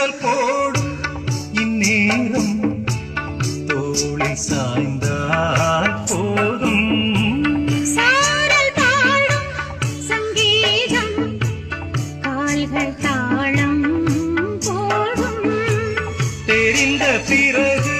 சாரல் போடும் இந்நேரம் தோளை சாய்ந்தால் போதும். சாரல் பாடும் சங்கீதம் கால்கள் தாளம் போடும். தெரிந்த பிறகு